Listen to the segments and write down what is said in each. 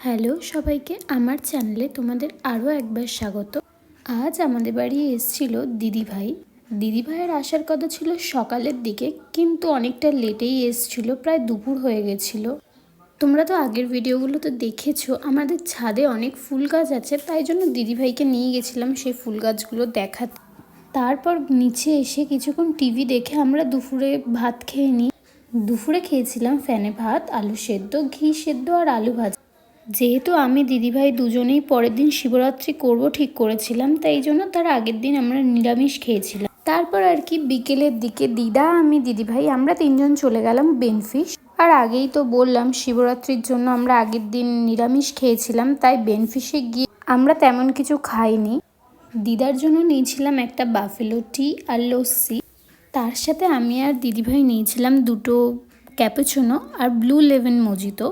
Hello সবাইকে আমার চ্যানেলে তোমাদের আরও একবার স্বাগত। আজ আমাদের বাড়ি এসেছিল দিদিভাই। দিদিভাইয়ের আসার কথা ছিল সকালের দিকে, কিন্তু অনেকটা লেটেই এসেছিল, প্রায় দুপুর হয়ে গেছিলো। তোমরা তো আগের ভিডিওগুলো তো দেখেছো, আমাদের ছাদে অনেক ফুল গাছ আছে, তাই জন্য দিদিভাইকে নিয়ে গেছিলাম সেই ফুল গাছগুলো দেখাতে। তারপর নিচে এসে কিছুক্ষণ টিভি দেখে আমরা দুপুরে ভাত খেয়ে নিই। দুপুরে খেয়েছিলাম ফ্যানে ভাত, আলু সেদ্ধ, ঘি সেদ্ধ আর আলু ভাজা। যেহেতু আমি দিদিভাই দুজনেই পরের দিন শিবরাত্রি করব ঠিক করেছিলাম, তাই জন্য তার আগের দিন আমরা নিরামিষ খেয়েছিলাম। তারপর আর কি বিকেলের দিকে দিদা, আমি, দিদিভাই আমরা তিনজন চলে গেলাম বেনফিশ। আর আগেই তো বললাম শিবরাত্রির জন্য আমরা আগের দিন নিরামিষ খেয়েছিলাম, তাই বেনফিশে গিয়ে আমরা তেমন কিছু খাইনি। দিদার জন্য নিয়েছিলাম একটা বাফেলো টি আর লস্যি, তার সাথে আমি আর দিদিভাই নিয়েছিলাম দুটো ক্যাপুচিনো আর ব্লু লেমন মোজিতো।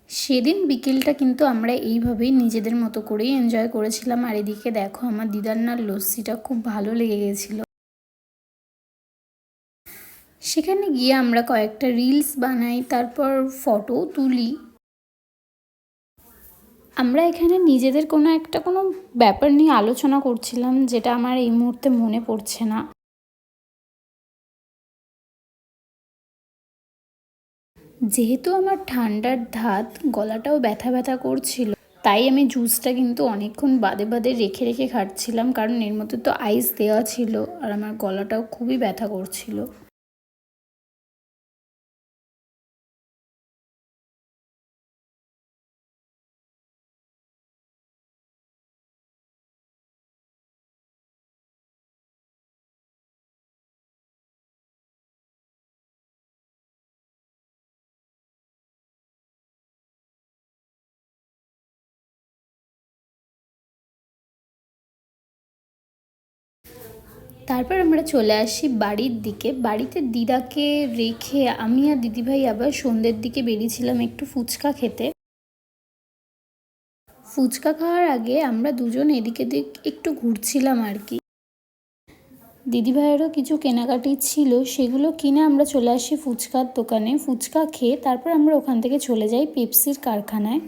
সেদিন বিকেলটা কিন্তু আমরা এইভাবেই নিজেদের মতো করেই এনজয় করেছিলাম। আর এদিকে দেখো আমার দিদার না লস্যিটা খুব ভালো লেগে গেছিলো। সেখানে গিয়ে আমরা কয়েকটা রিলস বানাই, তারপর ফটো তুলি। আমরা এখানে নিজেদের কোনো ব্যাপার নিয়ে আলোচনা করছিলাম, যেটা আমার এই মুহূর্তে মনে পড়ছে না। যেহেতু আমার ঠান্ডার ধাত, গলাটাও ব্যথা ব্যথা করছিল, তাই আমি জুসটা কিন্তু অনেকক্ষণ বাদে বাদে রেখে রেখে খাচ্ছিলাম, কারণ এর মধ্যে তো আইস দেওয়া ছিল আর আমার গলাটাও খুবই ব্যথা করছিল। তারপর আমরা চলে আসি বাড়ির দিকে। বাড়িতে দিদাকে রেখে আমি আর দিদিভাই আবার সন্ধ্যের দিকে বেরিয়েছিলাম একটু ফুচকা খেতে। ফুচকা খাওয়ার আগে আমরা দুজন এদিকে একটু ঘুরছিলাম আর কি। দিদিভাইয়েরও কিছু কেনাকাটি ছিল, সেগুলো কিনে আমরা চলে আসি ফুচকার দোকানে। ফুচকা খেয়ে তারপর আমরা ওখান থেকে চলে যাই পেপসির কারখানায়।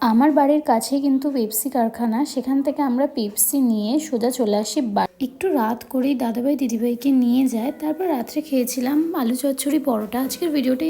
আমার বাড়ির কাছে কিন্তু পেপসি কারখানা, সেখান থেকে আমরা পেপসি নিয়ে সোজা চলে আসি একটু রাত করেই দাদাভাই দিদিভাইকে নিয়ে যায়। তারপর রাত্রে খেয়েছিলাম আলু চচ্চড়ি, পরোটা। আজকের ভিডিওটা